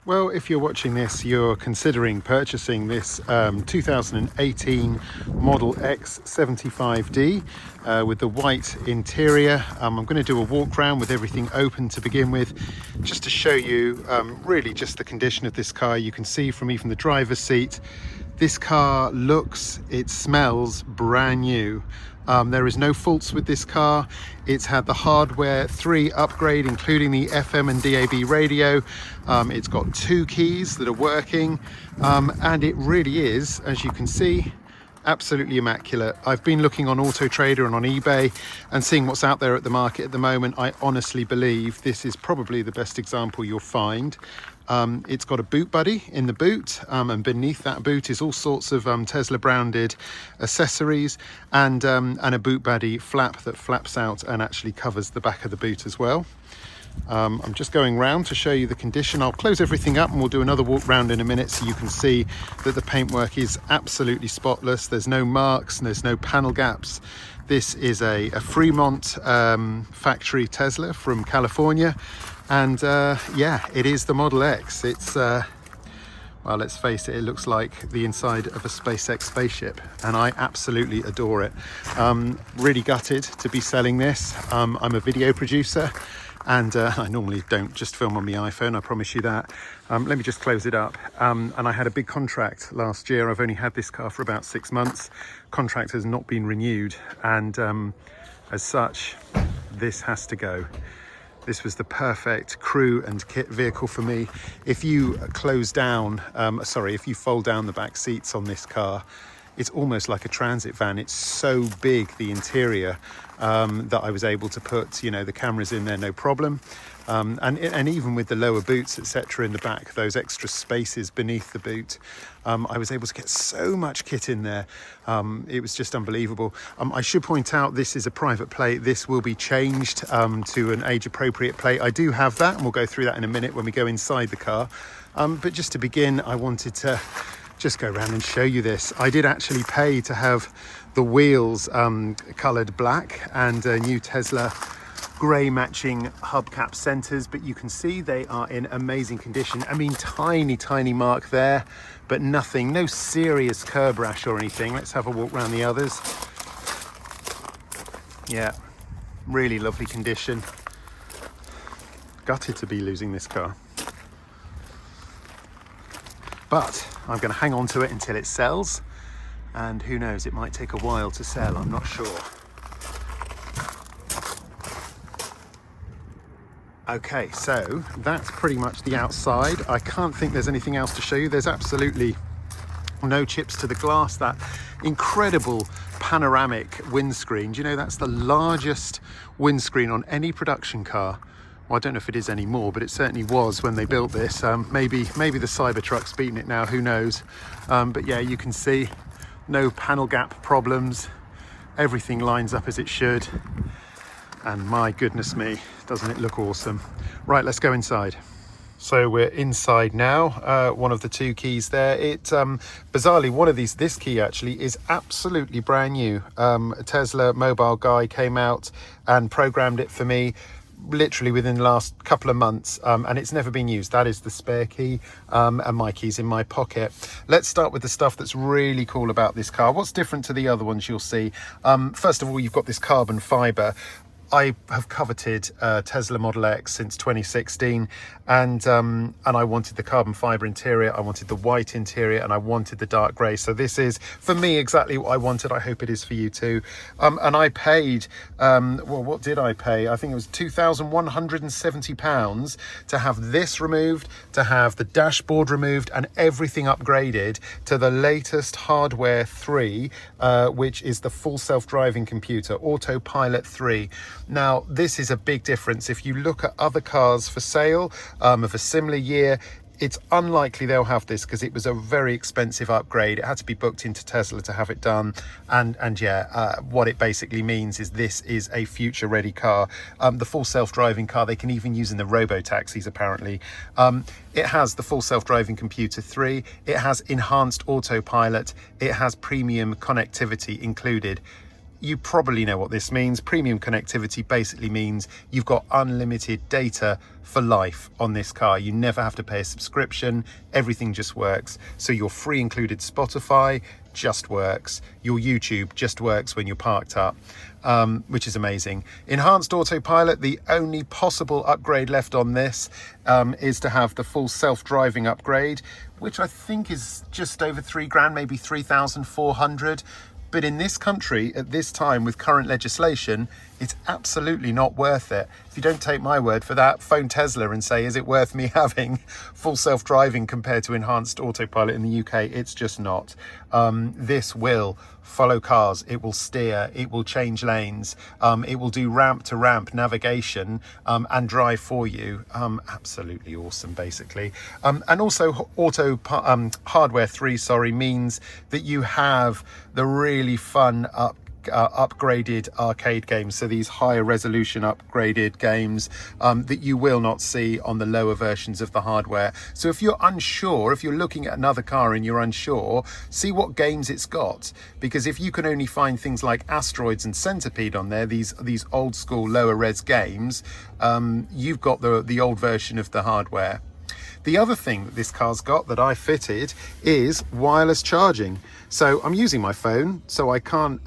Well, if you're watching this, you're considering purchasing this 2018 Model X 75D with the white interior. I'm going to do a walk around with everything open to begin with, just to show you really just the condition of this car. You can see from even the driver's seat, this car looks, it smells brand new. There is no faults with this car. It's had the hardware 3 upgrade, including the FM and DAB radio. It's got 2 keys that are working, and it really is, as you can see, absolutely immaculate. I've been looking on Auto Trader and on eBay and seeing what's out there at the market at the moment. I honestly believe this is probably the best example you'll find. It's got a boot buddy in the boot, and beneath that boot is all sorts of Tesla branded accessories, and a boot buddy flap that flaps out and actually covers the back of the boot as well. I'm just going round to show you the condition. I'll close everything up and we'll do another walk round in a minute so you can see that the paintwork is absolutely spotless. There's no marks and there's no panel gaps. This is a Fremont factory Tesla from California, and yeah, it is the Model X. It's well, let's face it, it looks like the inside of a SpaceX spaceship, and I absolutely adore it. Really gutted to be selling this. I'm a video producer, and I normally don't just film on my iPhone, I promise you that. Let me just close it up. And I had a big contract last year. I've only had this car for about 6 months. Contract has not been renewed, and as such, this has to go. This was the perfect crew and kit vehicle for me. If you close down, if you fold down the back seats on this car, it's almost like a transit van. It's so big, the interior, that I was able to put, you know, the cameras in there, no problem. And even with the lower boots, etc., in the back, those extra spaces beneath the boot, I was able to get so much kit in there. It was just unbelievable. I should point out, this is a private plate. This will be changed to an age-appropriate plate. I do have that, and we'll go through that in a minute when we go inside the car. But just to begin, I wanted to just go around and show you this. I did actually pay to have the wheels coloured black, and new Tesla grey matching hubcap centres, but you can see they are in amazing condition. I mean, tiny mark there, but nothing, no serious curb rash or anything. Let's have a walk around the others. Yeah, really lovely condition. Gutted to be losing this car, but I'm going to hang on to it until it sells, and who knows, it might take a while to sell, I'm not sure. Okay, so that's pretty much the outside. I can't think there's anything else to show you. There's absolutely no chips to the glass. That incredible panoramic windscreen, do you know that's the largest windscreen on any production car? Well, I don't know if it is anymore, but it certainly was when they built this. Maybe the Cybertruck's beaten it now, who knows. But yeah, you can see no panel gap problems. Everything lines up as it should. And my goodness me, doesn't it look awesome? Right, let's go inside. So we're inside now. One of the 2 keys there. It bizarrely, one of these, this key actually is absolutely brand new. A Tesla mobile guy came out and programmed it for me literally within the last couple of months, and it's never been used. That is the spare key, and my key's in my pocket. Let's start with the stuff that's really cool about this car. What's different to the other ones you'll see? First of all, you've got this carbon fibre. I have coveted Tesla Model X since 2016, and I wanted the carbon fibre interior, I wanted the white interior, and I wanted the dark grey. So this is, for me, exactly what I wanted. I hope it is for you too. And I paid, well, what did I pay? I think it was £2,170 to have this removed, to have the dashboard removed, and everything upgraded to the latest hardware 3, which is the full self-driving computer, Autopilot 3. Now, this is a big difference. If you look at other cars for sale of a similar year, it's unlikely they'll have this because it was a very expensive upgrade. It had to be booked into Tesla to have it done. And yeah, what it basically means is this is a future ready car. The full self-driving car, they can even use in the robo-taxis apparently. It has the full self-driving computer 3. It has enhanced autopilot. It has premium connectivity included. you probably know what this means. Premium connectivity basically means you've got unlimited data for life on this car. You never have to pay a subscription. Everything just works. So your free included Spotify just works. Your YouTube just works when you're parked up, which is amazing. Enhanced Autopilot, the only possible upgrade left on this is to have the full self-driving upgrade, which I think is just over £3,000, maybe 3,400. But in this country, at this time, with current legislation, it's absolutely not worth it. If you don't take my word for that, phone Tesla and say, is it worth me having full self-driving compared to enhanced autopilot in the UK? It's just not. This will follow cars, it will steer, it will change lanes, it will do ramp to ramp navigation and drive for you. Absolutely awesome, basically. And also hardware 3, means that you have the really fun upgraded arcade games, so these higher resolution upgraded games that you will not see on the lower versions of the hardware. So if you're unsure, if you're looking at another car and you're unsure, see what games it's got, because if you can only find things like Asteroids and Centipede on there, these old school lower res games, you've got the old version of the hardware. The other thing that this car's got that I fitted is wireless charging. So I'm using my phone, so I can't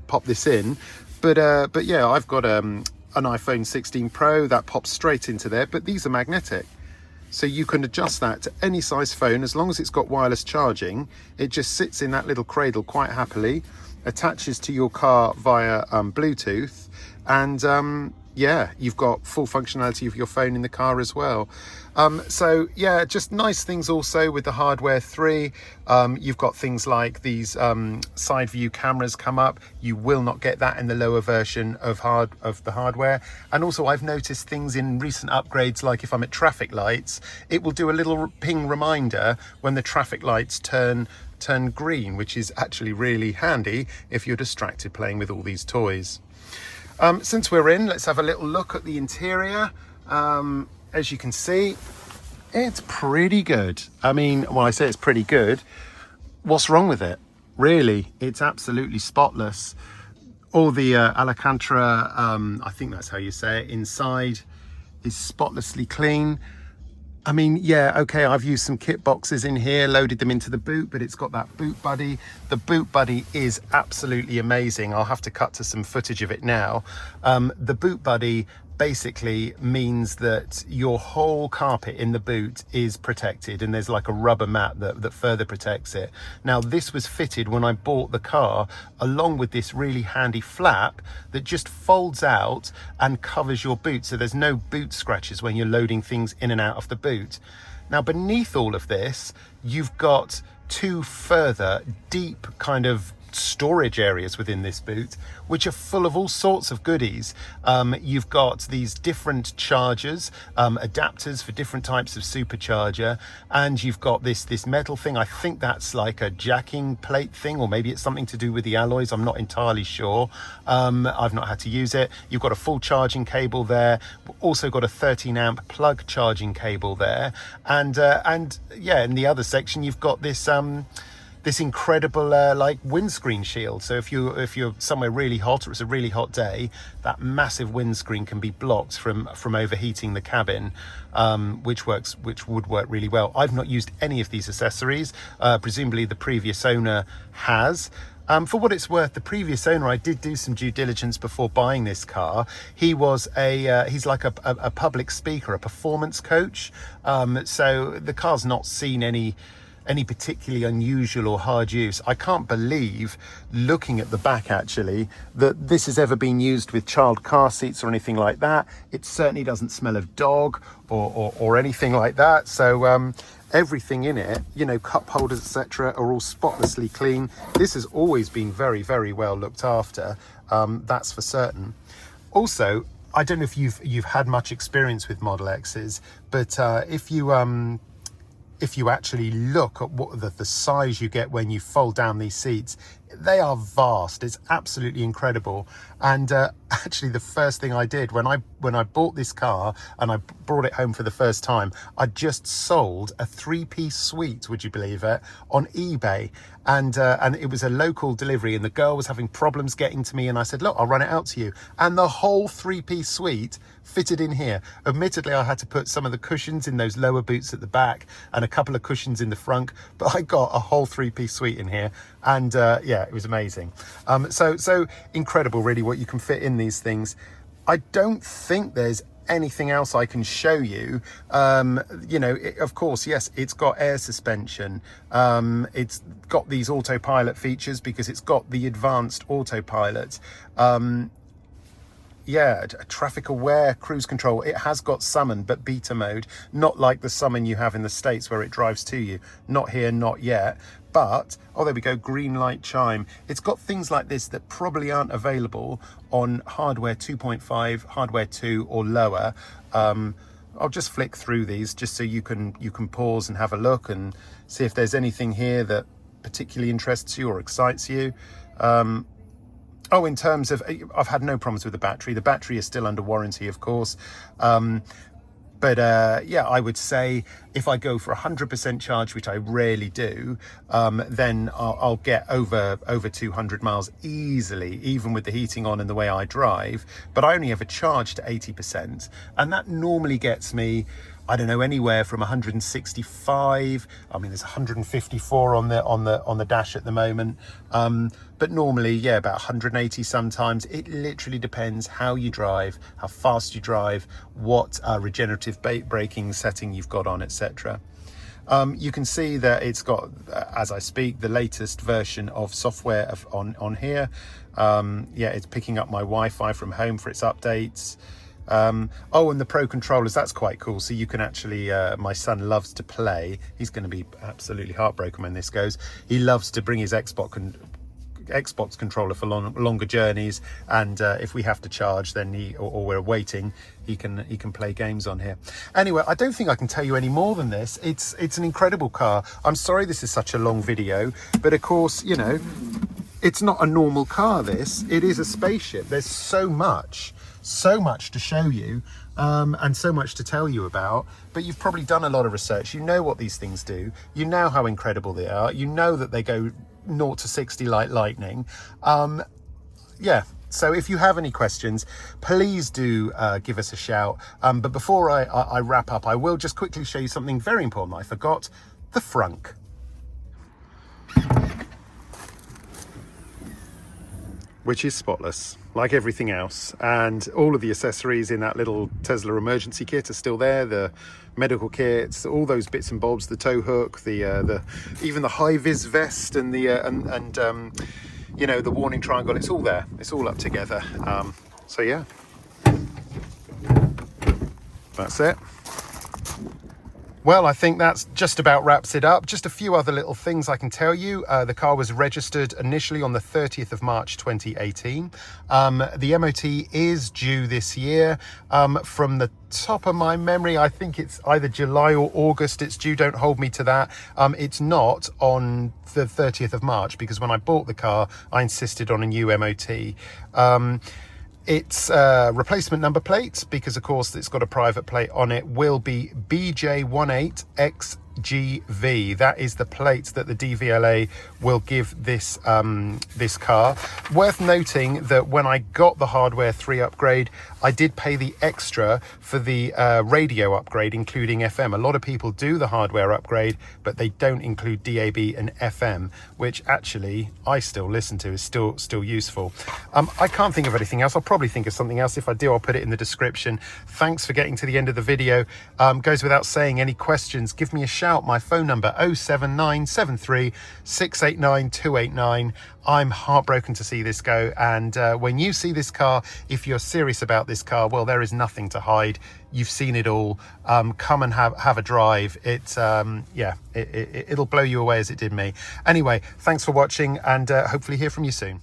pop this in. But yeah, I've got an iPhone 16 Pro that pops straight into there, but these are magnetic. So you can adjust that to any size phone as long as it's got wireless charging. It just sits in that little cradle quite happily, attaches to your car via Bluetooth, and yeah, you've got full functionality of your phone in the car as well. So yeah, just nice things also with the hardware 3. You've got things like these side view cameras come up. You will not get that in the lower version of the hardware. And also I've noticed things in recent upgrades, like if I'm at traffic lights, it will do a little ping reminder when the traffic lights turn green, which is actually really handy if you're distracted playing with all these toys. Since we're in, let's have a little look at the interior. As you can see, it's pretty good. I mean, when I say it's pretty good, what's wrong with it? Really, it's absolutely spotless. All the Alcantara, I think that's how you say it, inside is spotlessly clean. I mean, yeah, okay, I've used some kit boxes in here, loaded them into the boot, but it's got that boot buddy. The boot buddy is absolutely amazing. I'll have to cut to some footage of it now. The boot buddy basically means that your whole carpet in the boot is protected, and there's like a rubber mat that further protects it. Now, this was fitted when I bought the car, along with this really handy flap that just folds out and covers your boot, so there's no boot scratches when you're loading things in and out of the boot. Now, beneath all of this, you've got 2 further deep kind of storage areas within this boot, which are full of all sorts of goodies. You've got these different chargers, adapters for different types of supercharger, and you've got this metal thing. I think that's like a jacking plate thing, or maybe it's something to do with the alloys. I'm not entirely sure. I've not had to use it. You've got a full charging cable there. Also got a 13 amp plug charging cable there, and yeah, in the other section you've got this incredible like windscreen shield. So if you're somewhere really hot, or it's a really hot day, that massive windscreen can be blocked from overheating the cabin, which would work really well. I've not used any of these accessories. Presumably the previous owner has. For what it's worth, the previous owner, I did do some due diligence before buying this car. He was he's like a public speaker, a performance coach. So the car's not seen any particularly unusual or hard use. I can't believe, looking at the back actually, that this has ever been used with child car seats or anything like that. It certainly doesn't smell of dog or anything like that. So everything in it, you know, cup holders, etc., are all spotlessly clean. This has always been very, very well looked after. That's for certain. Also, I don't know if you've had much experience with Model X's, but if you actually look at what the size you get when you fold down these seats, they are vast. It's absolutely incredible. And actually the first thing I did when I bought this car and I brought it home for the first time, I just sold a 3-piece suite, would you believe it, on eBay. And it was a local delivery, and the girl was having problems getting to me, and I said, look, I'll run it out to you. And the whole 3-piece suite fitted in here. Admittedly, I had to put some of the cushions in those lower boots at the back and a couple of cushions in the front, but I got a whole 3-piece suite in here. And yeah, it was amazing. So incredible, really, what you can fit in these things. I don't think there's anything else I can show you. You know, of course, yes, it's got air suspension. It's got these autopilot features because it's got the advanced autopilot. Yeah, traffic aware cruise control. It has got summon, but beta mode, not like the summon you have in the States where it drives to you. Not here, not yet. But, oh, there we go, green light chime. It's got things like this that probably aren't available on hardware 2.5, hardware 2 or lower. I'll just flick through these just so you can pause and have a look and see if there's anything here that particularly interests you or excites you. Oh, in terms of, I've had no problems with the battery. The battery is still under warranty, of course. But yeah, I would say if I go for 100% charge, which I rarely do, then I'll get over 200 miles easily, even with the heating on and the way I drive. But I only ever charge to 80%. And that normally gets me, I don't know, anywhere from 165. I mean, there's 154 on the dash at the moment. But normally, yeah, about 180 sometimes. It literally depends how you drive, how fast you drive, what regenerative braking setting you've got on, etc. You can see that it's got, as I speak, the latest version of software on here. Yeah, it's picking up my Wi-Fi from home for its updates. Oh, and the Pro controllers, that's quite cool. So you can actually, my son loves to play. He's going to be absolutely heartbroken when this goes. He loves to bring his Xbox controller for longer journeys, and if we have to charge, then or we're waiting, he can play games on here. Anyway, I don't think I can tell you any more than this. It's an incredible car. I'm sorry this is such a long video, but of course, you know, it's not a normal car. It is a spaceship. There's so much to show you, and so much to tell you about, but you've probably done a lot of research. You know what these things do. You know how incredible they are. You know that they go 0 to 60 like lightning. Yeah, so if you have any questions, please do give us a shout. But before I wrap up, I will just quickly show you something very important I forgot: the frunk. Which is spotless, like everything else. And all of the accessories in that little Tesla emergency kit are still there. The medical kits, all those bits and bobs, the tow hook, the even the high-vis vest and the you know, the warning triangle. It's all there. It's all up together. So yeah, that's it. Well, I think that's just about wraps it up. Just a few other little things I can tell you. The car was registered initially on the 30th of March 2018. The MOT is due this year. From the top of my memory, I think it's either July or August it's due. Don't hold me to that. It's not on the 30th of March because when I bought the car, I insisted on a new MOT. Its replacement number plate, because of course it's got a private plate on it, will be BJ18XGV. That is the plate that the DVLA will give this this car. Worth noting that when I got the hardware 3 upgrade, I did pay the extra for the radio upgrade, including FM. A lot of people do the hardware upgrade, but they don't include DAB and FM, which actually I still listen to, is still useful. I can't think of anything else. I'll probably think of something else. If I do, I'll put it in the description. Thanks for getting to the end of the video. Goes without saying, any questions, give me a shout. My phone number 07973 689 289. I'm heartbroken to see this go, and when you see this car, if you're serious about this car, well, there is nothing to hide. You've seen it all. Come and have a drive. It's yeah, it'll blow you away as it did me. Anyway, thanks for watching, and hopefully hear from you soon.